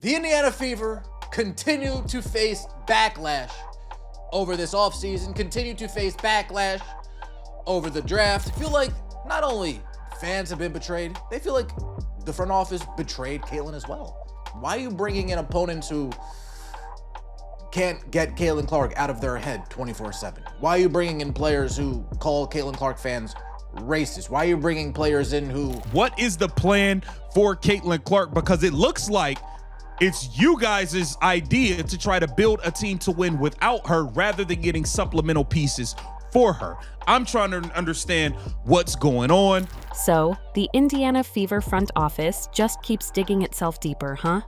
The Indiana Fever continue to face backlash over this offseason, continue to face backlash over the draft. I feel like not only fans have been betrayed, they feel like the front office betrayed Caitlin as well. Why are you bringing in opponents who can't get Caitlin Clark out of their head 24/7? Why are you bringing in players who call Caitlin Clark fans racist? Why are you bringing players in who... What is the plan for Caitlin Clark? Because it looks like it's you guys' idea to try to build a team to win without her rather than getting supplemental pieces for her. I'm trying to understand what's going on. So, the Indiana Fever front office just keeps digging itself deeper, huh?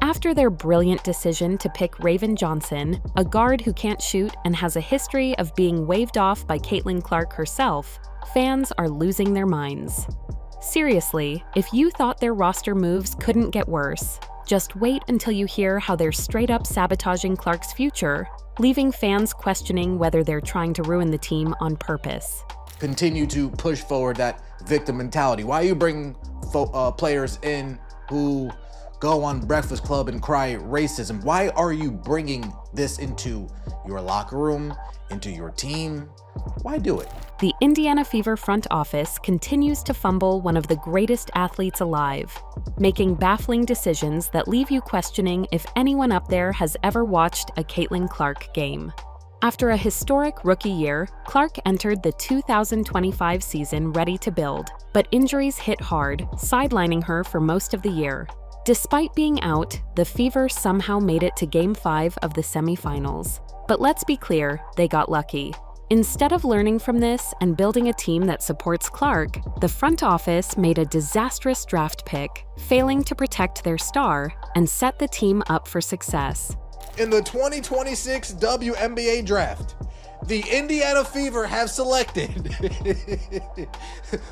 After their brilliant decision to pick Raven Johnson, a guard who can't shoot and has a history of being waved off by Caitlin Clark herself, fans are losing their minds. Seriously, if you thought their roster moves couldn't get worse, just wait until you hear how they're straight up sabotaging Clark's future, leaving fans questioning whether they're trying to ruin the team on purpose. Continue to push forward that victim mentality. Why are you bringing players in who go on Breakfast Club and cry racism? Why are you bringing this into your locker room, into your team? Why do it? The Indiana Fever front office continues to fumble one of the greatest athletes alive, making baffling decisions that leave you questioning if anyone up there has ever watched a Caitlin Clark game. After a historic rookie year, Clark entered the 2025 season ready to build, but injuries hit hard, sidelining her for most of the year. Despite being out, the Fever somehow made it to Game 5 of the semifinals. But let's be clear, they got lucky. Instead of learning from this and building a team that supports Clark, the front office made a disastrous draft pick, failing to protect their star and set the team up for success. In the 2026 WNBA draft, the Indiana Fever have selected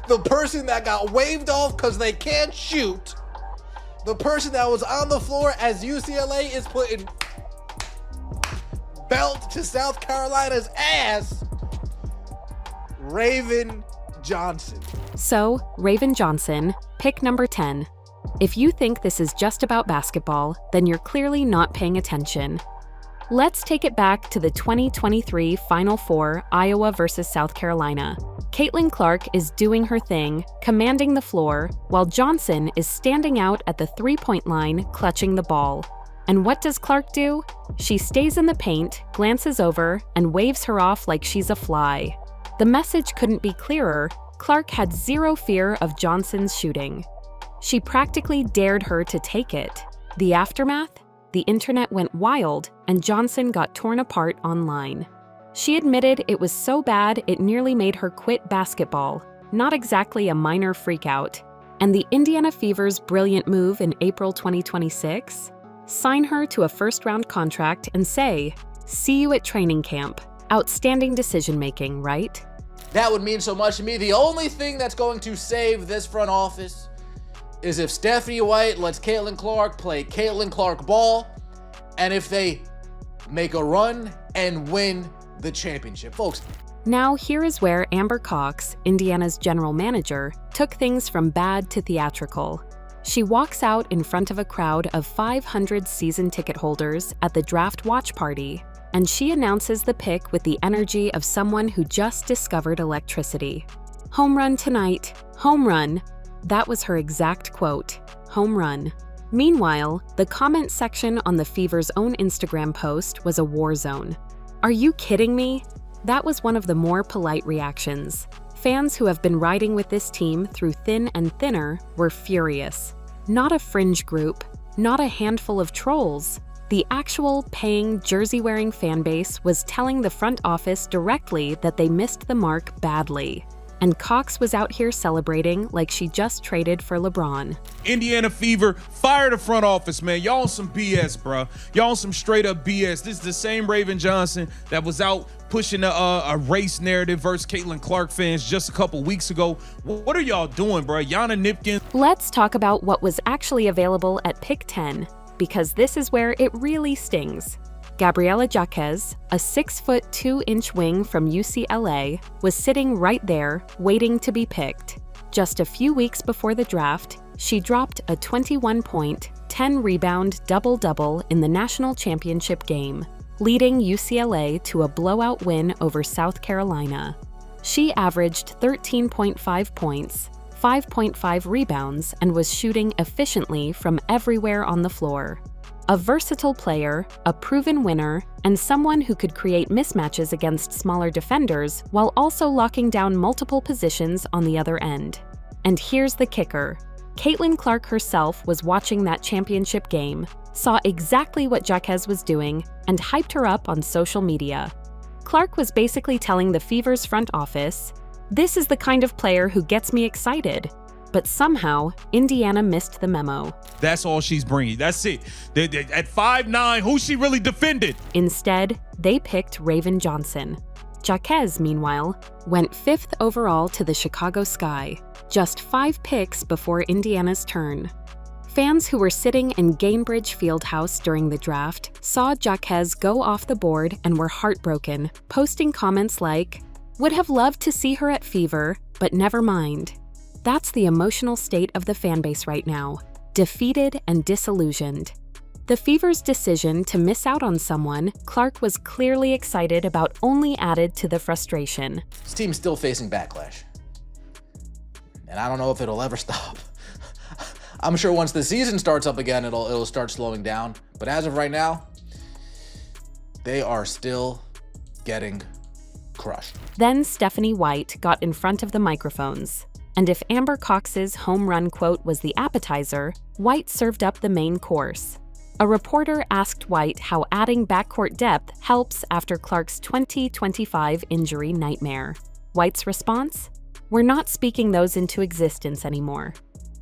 the person that got waved off because they can't shoot, the person that was on the floor as UCLA is putting belt to South Carolina's ass, Raven Johnson. So, Raven Johnson, pick number 10. If you think this is just about basketball, then you're clearly not paying attention. Let's take it back to the 2023 Final Four, Iowa versus South Carolina. Caitlin Clark is doing her thing, commanding the floor, while Johnson is standing out at the three-point line, clutching the ball. And what does Clark do? She stays in the paint, glances over, and waves her off like she's a fly. The message couldn't be clearer. Clark had zero fear of Johnson's shooting. She practically dared her to take it. The aftermath? The internet went wild, and Johnson got torn apart online. She admitted it was so bad it nearly made her quit basketball, not exactly a minor freakout. And the Indiana Fever's brilliant move in April 2026? Sign her to a first-round contract and say, "See you at training camp." Outstanding decision-making, right? That would mean so much to me. The only thing that's going to save this front office is if Stephanie White lets Caitlin Clark play Caitlin Clark ball, and if they make a run and win the championship. Folks, now here is where Amber Cox, Indiana's general manager, took things from bad to theatrical. She walks out in front of a crowd of 500 season ticket holders at the draft watch party, and she announces the pick with the energy of someone who just discovered electricity. "Home run tonight, home run." That was her exact quote, "home run." Meanwhile, the comment section on the Fever's own Instagram post was a war zone. "Are you kidding me?" That was one of the more polite reactions. Fans who have been riding with this team through thin and thinner were furious. Not a fringe group, not a handful of trolls. The actual paying, jersey-wearing fan base was telling the front office directly that they missed the mark badly. And Cox was out here celebrating like she just traded for LeBron. Indiana Fever, fire the front office, man. Y'all on some BS, bro. Y'all on some straight up BS. This is the same Raven Johnson that was out pushing a race narrative versus Caitlin Clark fans just a couple weeks ago. What are y'all doing, bro? Yana Nipkin. Let's talk about what was actually available at pick 10, because this is where it really stings. Gabriela Jaquez, a 6'2" wing from UCLA, was sitting right there, waiting to be picked. Just a few weeks before the draft, she dropped a 21-point, 10-rebound double-double in the national championship game, leading UCLA to a blowout win over South Carolina. She averaged 13.5 points, 5.5 rebounds, and was shooting efficiently from everywhere on the floor. A versatile player, a proven winner, and someone who could create mismatches against smaller defenders while also locking down multiple positions on the other end. And here's the kicker. Caitlin Clark herself was watching that championship game, saw exactly what Jaquez was doing, and hyped her up on social media. Clark was basically telling the Fever's front office, "This is the kind of player who gets me excited." But somehow, Indiana missed the memo. That's all she's bringing. That's it. At 5'9", who she really defended? Instead, they picked Raven Johnson. Jaquez, meanwhile, went 5th overall to the Chicago Sky, just 5 picks before Indiana's turn. Fans who were sitting in Gainbridge Fieldhouse during the draft saw Jaquez go off the board and were heartbroken, posting comments like, "Would have loved to see her at Fever, but never mind." That's the emotional state of the fanbase right now, defeated and disillusioned. The Fever's decision to miss out on someone Clark was clearly excited about only added to the frustration. This team's still facing backlash. And I don't know if it'll ever stop. I'm sure once the season starts up again, it'll start slowing down. But as of right now, they are still getting crushed. Then Stephanie White got in front of the microphones. And if Amber Cox's home run quote was the appetizer, White served up the main course. A reporter asked White how adding backcourt depth helps after Clark's 2025 injury nightmare. White's response? "We're not speaking those into existence anymore."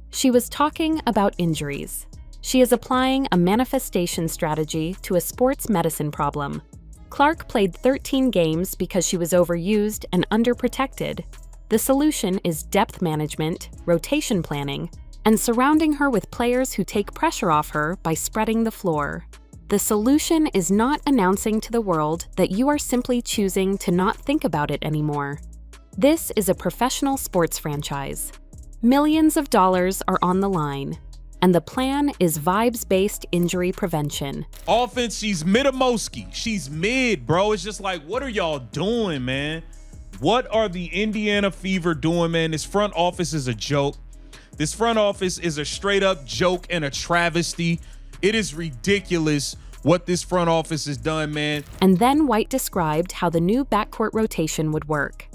She was talking about injuries. She is applying a manifestation strategy to a sports medicine problem. Clark played 13 games because she was overused and underprotected. The solution is depth management, rotation planning, and surrounding her with players who take pressure off her by spreading the floor. The solution is not announcing to the world that you are simply choosing to not think about it anymore. This is a professional sports franchise. Millions of dollars are on the line, and the plan is vibes-based injury prevention. Offense, she's mid-a-moski. She's mid, bro. It's just like, what are y'all doing, man? What are the Indiana Fever doing, man? This front office is a joke. This front office is a straight-up joke and a travesty. It is ridiculous what this front office has done, man. And then White described how the new backcourt rotation would work.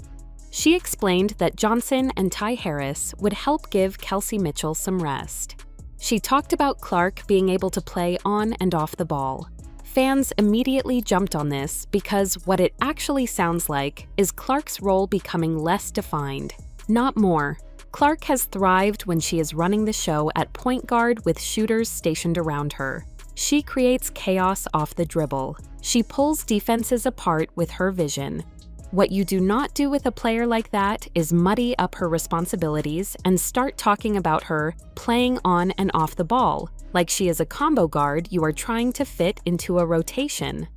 She explained that Johnson and Ty Harris would help give Kelsey Mitchell some rest. She talked about Clark being able to play on and off the ball. Fans immediately jumped on this because what it actually sounds like is Clark's role becoming less defined, not more. Clark has thrived when she is running the show at point guard with shooters stationed around her. She creates chaos off the dribble. She pulls defenses apart with her vision. What you do not do with a player like that is muddy up her responsibilities and start talking about her playing on and off the ball, like she is a combo guard you are trying to fit into a rotation.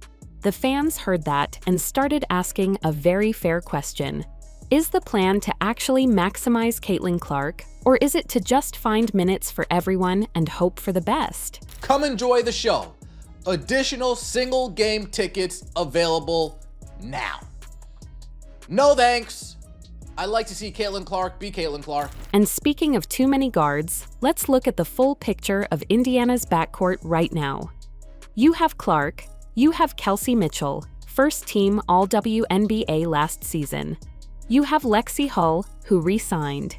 The fans heard that and started asking a very fair question. Is the plan to actually maximize Caitlin Clark, or is it to just find minutes for everyone and hope for the best? Come enjoy the show. Additional single game tickets available now. No thanks. I'd like to see Caitlin Clark be Caitlin Clark. And speaking of too many guards, let's look at the full picture of Indiana's backcourt right now. You have Clark, you have Kelsey Mitchell, first team All-WNBA last season. You have Lexi Hull, who re-signed.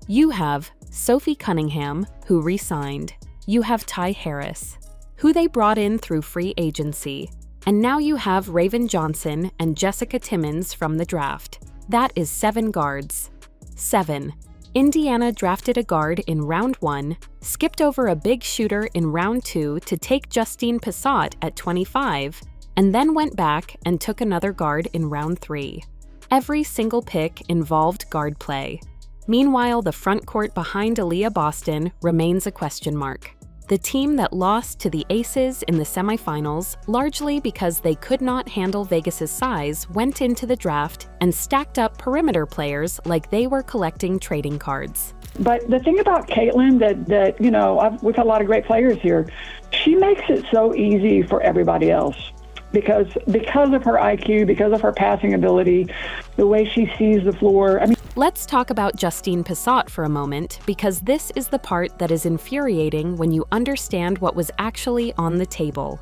You have Sophie Cunningham, who re-signed. You have Ty Harris, who they brought in through free agency. And now you have Raven Johnson and Jessica Timmons from the draft. That is 7 guards. 7. Indiana drafted a guard in round 1, skipped over a big shooter in round 2 to take Justine Pissot at 25, and then went back and took another guard in round 3. Every single pick involved guard play. Meanwhile, the front court behind Aaliyah Boston remains a question mark. the team that lost to the Aces in the semifinals, largely because they could not handle Vegas's size, went into the draft and stacked up perimeter players like they were collecting trading cards. But the thing about Caitlin that you know, we've had a lot of great players here, she makes it so easy for everybody else. Because of her IQ, because of her passing ability, the way she sees the floor. Let's talk about Justine Pissot for a moment, because this is the part that is infuriating when you understand what was actually on the table.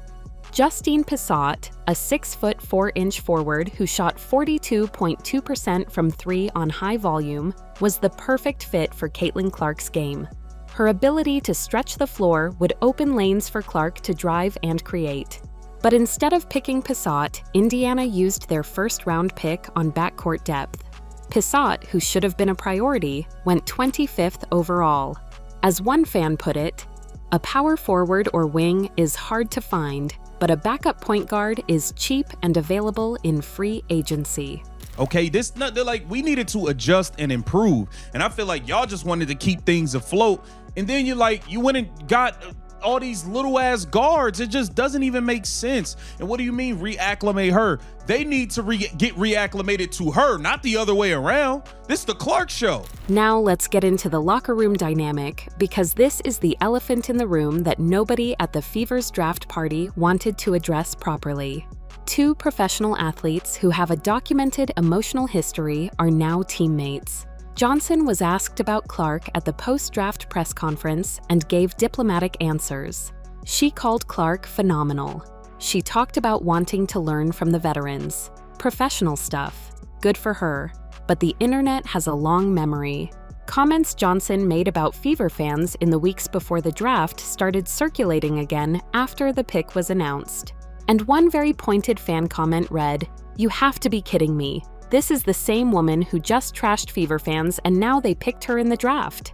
Justine Pissot, a 6-foot 4-inch forward who shot 42.2% from 3 on high volume, was the perfect fit for Caitlin Clark's game. Her ability to stretch the floor would open lanes for Clark to drive and create. But instead of picking Pissot, Indiana used their first-round pick on backcourt depth. Pissot, who should have been a priority, went 25th overall. As one fan put it, a power forward or wing is hard to find, but a backup point guard is cheap and available in free agency. Okay, they're like, we needed to adjust and improve. And I feel like y'all just wanted to keep things afloat. And then you went and got all these little ass guards. It just doesn't even make sense. And what do you mean reacclimate her? They need to get reacclimated to her, not the other way around. This is the Clark show. Now let's get into the locker room dynamic, because this is the elephant in the room that nobody at the Fever's draft party wanted to address properly. Two professional athletes who have a documented emotional history are now teammates. Johnson was asked about Clark at the post-draft press conference and gave diplomatic answers. She called Clark phenomenal. She talked about wanting to learn from the veterans. Professional stuff. Good for her. But the internet has a long memory. Comments Johnson made about Fever fans in the weeks before the draft started circulating again after the pick was announced. And one very pointed fan comment read, "You have to be kidding me. This is the same woman who just trashed Fever fans and now they picked her in the draft."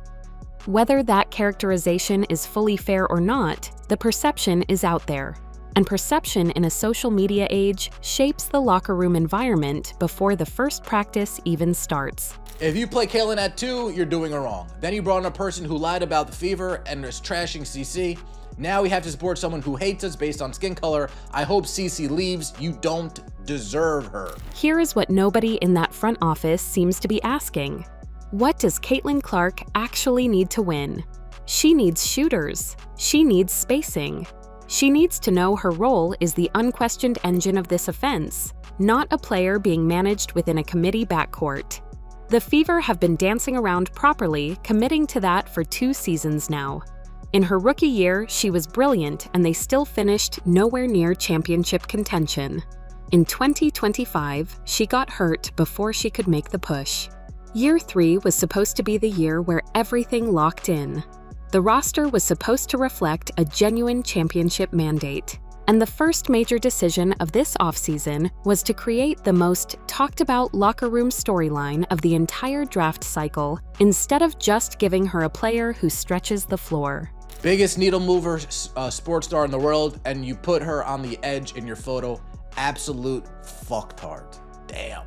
Whether that characterization is fully fair or not, the perception is out there. And perception in a social media age shapes the locker room environment before the first practice even starts. If you play Caitlin at 2, you're doing it wrong. Then you brought in a person who lied about the Fever and is trashing CC. Now we have to support someone who hates us based on skin color. I hope CC leaves. You don't deserve her. Here is what nobody in that front office seems to be asking. What does Caitlin Clark actually need to win? She needs shooters. She needs spacing. She needs to know her role is the unquestioned engine of this offense, not a player being managed within a committee backcourt. The Fever have been dancing around properly, committing to that for 2 seasons now. In her rookie year, she was brilliant and they still finished nowhere near championship contention. In 2025, she got hurt before she could make the push. Year 3 was supposed to be the year where everything locked in. The roster was supposed to reflect a genuine championship mandate. And the first major decision of this offseason was to create the most talked about locker room storyline of the entire draft cycle, instead of just giving her a player who stretches the floor. Biggest needle mover sports star in the world, and you put her on the edge in your photo. Absolute fucktard. Damn.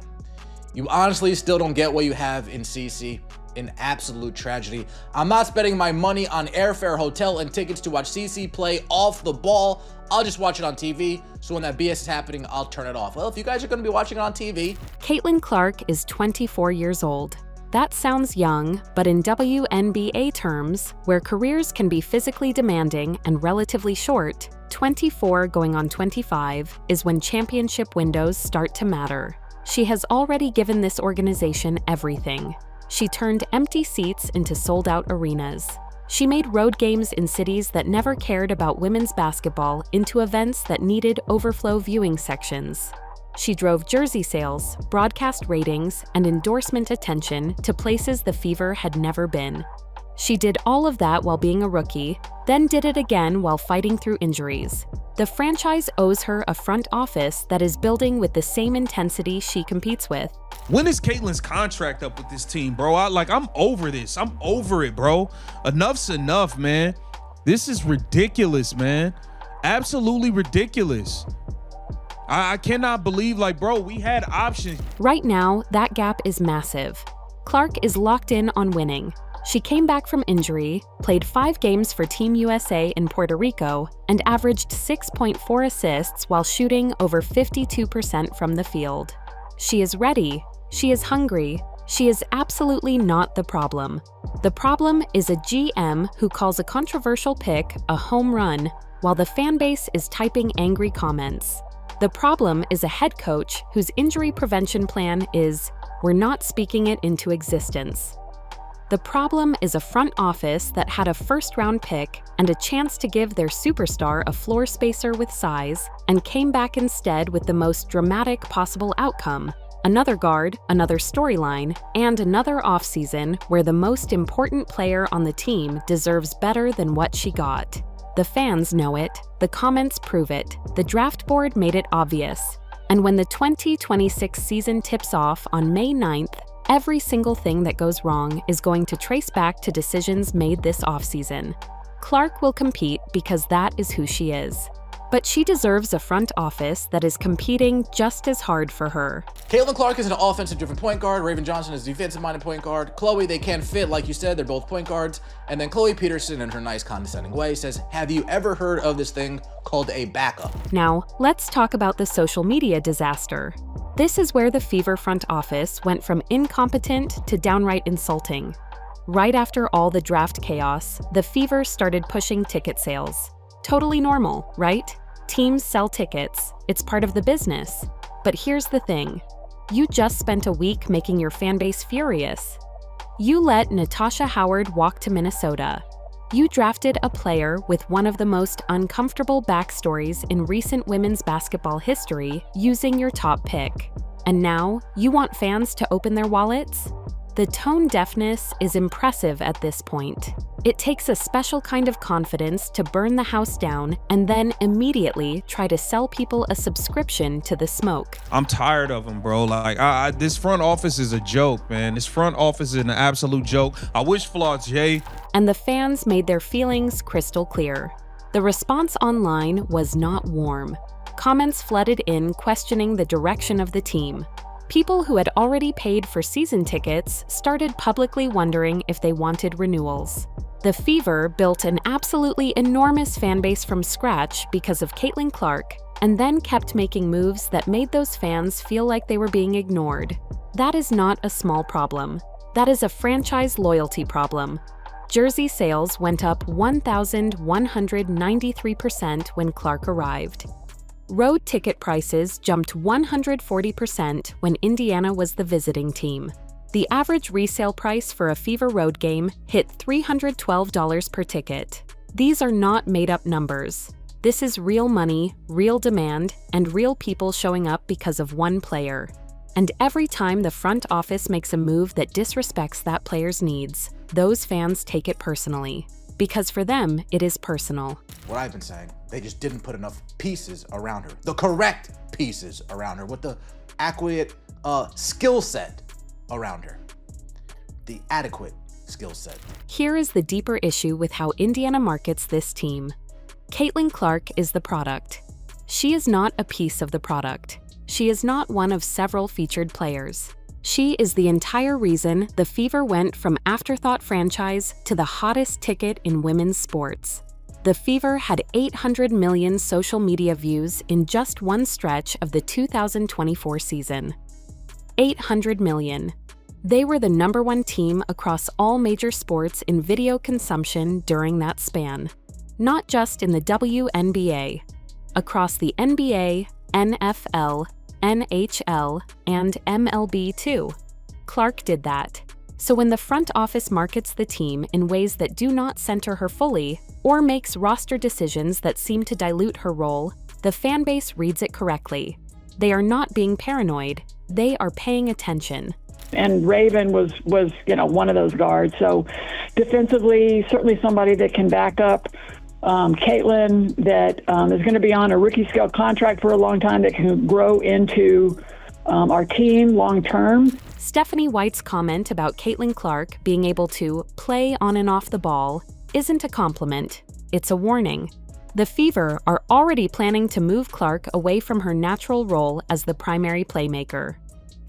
You honestly still don't get what you have in CC. An absolute tragedy. I'm not spending my money on airfare, hotel, and tickets to watch CC play off the ball. I'll just watch it on TV. So when that BS is happening, I'll turn it off. Well, if you guys are going to be watching it on TV. Caitlin Clark is 24 years old. That sounds young, but in WNBA terms, where careers can be physically demanding and relatively short, 24 going on 25 is when championship windows start to matter. She has already given this organization everything. She turned empty seats into sold-out arenas. She made road games in cities that never cared about women's basketball into events that needed overflow viewing sections. She drove jersey sales, broadcast ratings, and endorsement attention to places the Fever had never been. She did all of that while being a rookie, then did it again while fighting through injuries. The franchise owes her a front office that is building with the same intensity she competes with. When is Caitlin's contract up with this team, bro? I'm over this. I'm over it, bro. Enough's enough, man. This is ridiculous, man. Absolutely ridiculous. I cannot believe, bro, we had options. Right now, that gap is massive. Clark is locked in on winning. She came back from injury, played 5 games for Team USA in Puerto Rico, and averaged 6.4 assists while shooting over 52% from the field. She is ready. She is hungry. She is absolutely not the problem. The problem is a GM who calls a controversial pick a home run while the fan base is typing angry comments. The problem is a head coach whose injury prevention plan is, we're not speaking it into existence. The problem is a front office that had a first-round pick and a chance to give their superstar a floor spacer with size and came back instead with the most dramatic possible outcome. Another guard, another storyline, and another offseason where the most important player on the team deserves better than what she got. The fans know it, the comments prove it, the draft board made it obvious. And when the 2026 season tips off on May 9th, every single thing that goes wrong is going to trace back to decisions made this offseason. Clark will compete because that is who she is. But she deserves a front office that is competing just as hard for her. Caitlin Clark is an offensive-driven point guard. Raven Johnson is a defensive-minded point guard. Chloe, they can fit, like you said, they're both point guards. And then Chloe Peterson, in her nice condescending way, says, have you ever heard of this thing called a backup? Now, let's talk about the social media disaster. This is where the Fever front office went from incompetent to downright insulting. Right after all the draft chaos, the Fever started pushing ticket sales. Totally normal, right? Teams sell tickets. It's part of the business. But here's the thing. You just spent a week making your fan base furious. You let Natasha Howard walk to Minnesota. You drafted a player with one of the most uncomfortable backstories in recent women's basketball history using your top pick. And now, you want fans to open their wallets? The tone deafness is impressive at this point. It takes a special kind of confidence to burn the house down and then immediately try to sell people a subscription to the smoke. I'm tired of them, bro. Like, this front office is a joke, man. This front office is an absolute joke. I wish Flaw Jay. And the fans made their feelings crystal clear. The response online was not warm. Comments flooded in questioning the direction of the team. People who had already paid for season tickets started publicly wondering if they wanted renewals. The Fever built an absolutely enormous fan base from scratch because of Caitlin Clark, and then kept making moves that made those fans feel like they were being ignored. That is not a small problem. That is a franchise loyalty problem. Jersey sales went up 1,193% when Clark arrived. Road ticket prices jumped 140% when Indiana was the visiting team. The average resale price for a Fever road game hit $312 per ticket. These are not made-up numbers. This is real money, real demand, and real people showing up because of one player. And every time the front office makes a move that disrespects that player's needs, those fans take it personally. Because for them, it is personal. What I've been saying, they just didn't put enough pieces around her. The correct pieces around her with the adequate skill set around her. The adequate skill set. Here is the deeper issue with how Indiana markets this team. Caitlin Clark is the product. She is not a piece of the product. She is not one of several featured players. She is the entire reason the Fever went from afterthought franchise to the hottest ticket in women's sports. The Fever had 800 million social media views in just one stretch of the 2024 season. 800 million. They were the #1 team across all major sports in video consumption during that span. Not just in the WNBA. Across the NBA, NFL, NHL, and MLB too. Clark did that. So when the front office markets the team in ways that do not center her fully, or makes roster decisions that seem to dilute her role, the fan base reads it correctly. They are not being paranoid, they are paying attention. And Raven was one of those guards. So defensively, certainly somebody that can back up Caitlin, that is going to be on a rookie scale contract for a long time, that can grow into our team long term. Stephanie White's comment about Caitlin Clark being able to play on and off the ball isn't a compliment, it's a warning. The Fever are already planning to move Clark away from her natural role as the primary playmaker.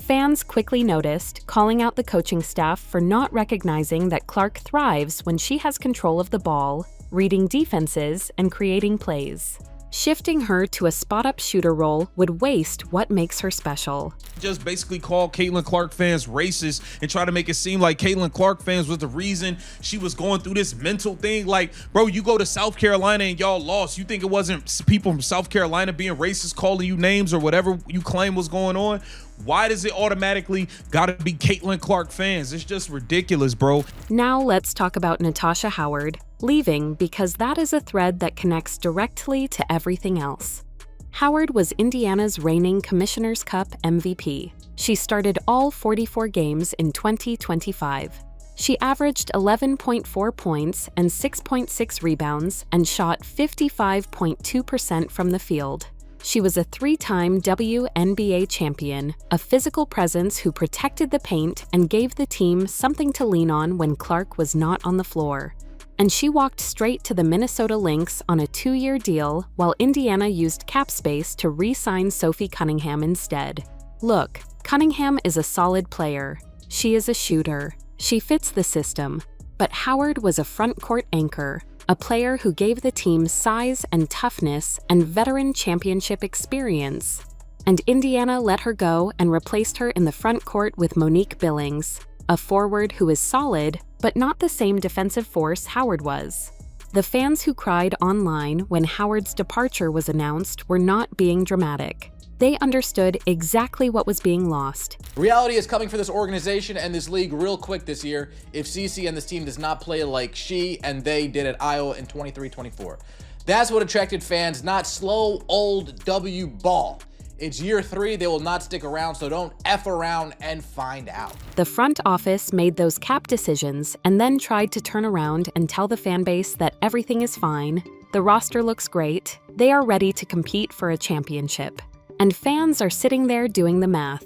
Fans quickly noticed, calling out the coaching staff for not recognizing that Clark thrives when she has control of the ball, reading defenses, and creating plays. Shifting her to a spot-up shooter role would waste what makes her special. Just basically call Caitlin Clark fans racist and try to make it seem like Caitlin Clark fans was the reason she was going through this mental thing. Like, bro, you go to South Carolina and y'all lost. You think it wasn't people from South Carolina being racist, calling you names or whatever you claim was going on? Why does it automatically gotta be Caitlin Clark fans? It's just ridiculous, bro. Now let's talk about Natasha Howard, leaving because that is a thread that connects directly to everything else. Howard was Indiana's reigning Commissioner's Cup MVP. She started all 44 games in 2025. She averaged 11.4 points and 6.6 rebounds and shot 55.2% from the field. She was a 3-time WNBA champion, a physical presence who protected the paint and gave the team something to lean on when Clark was not on the floor. And she walked straight to the Minnesota Lynx on a 2-year deal while Indiana used cap space to re-sign Sophie Cunningham instead. Look, Cunningham is a solid player. She is a shooter. She fits the system. But Howard was a front court anchor, a player who gave the team size and toughness and veteran championship experience. And Indiana let her go and replaced her in the front court with Monique Billings, a forward who is solid, but not the same defensive force Howard was. The fans who cried online when Howard's departure was announced were not being dramatic. They understood exactly what was being lost. Reality is coming for this organization and this league real quick this year if CC and this team does not play like she and they did at Iowa in 23-24. That's what attracted fans, not slow, old W ball. It's year 3, they will not stick around, so don't F around and find out. The front office made those cap decisions and then tried to turn around and tell the fan base that everything is fine, the roster looks great, they are ready to compete for a championship. And fans are sitting there doing the math.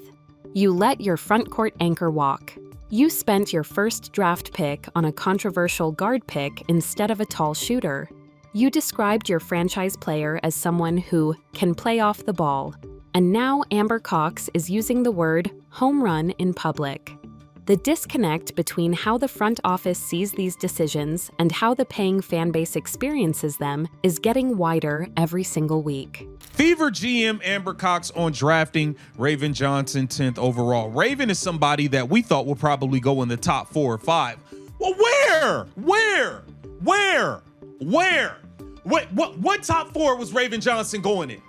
You let your front court anchor walk. You spent your first draft pick on a controversial guard pick instead of a tall shooter. You described your franchise player as someone who can play off the ball. And now Amber Cox is using the word home run in public. The disconnect between how the front office sees these decisions and how the paying fan base experiences them is getting wider every single week. Fever GM Amber Cox on drafting Raven Johnson 10th overall. Raven is somebody that we thought would probably go in the top 4 or 5. Well, where? What top 4 was Raven Johnson going in?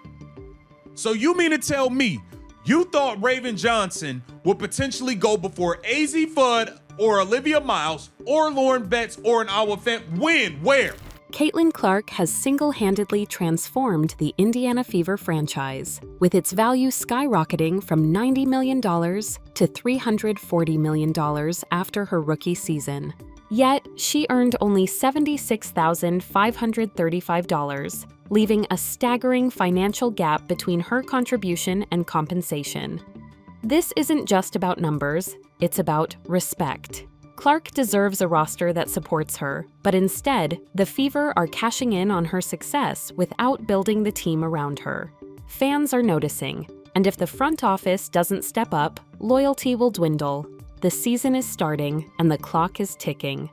So you mean to tell me you thought Raven Johnson would potentially go before AZ Fudd or Olivia Miles or Lauren Betts or an Iowa fan? When? Where? Caitlin Clark has single-handedly transformed the Indiana Fever franchise, with its value skyrocketing from $90 million to $340 million after her rookie season. Yet, she earned only $76,535, leaving a staggering financial gap between her contribution and compensation. This isn't just about numbers, it's about respect. Clark deserves a roster that supports her, but instead, the Fever are cashing in on her success without building the team around her. Fans are noticing, and if the front office doesn't step up, loyalty will dwindle. The season is starting, and the clock is ticking.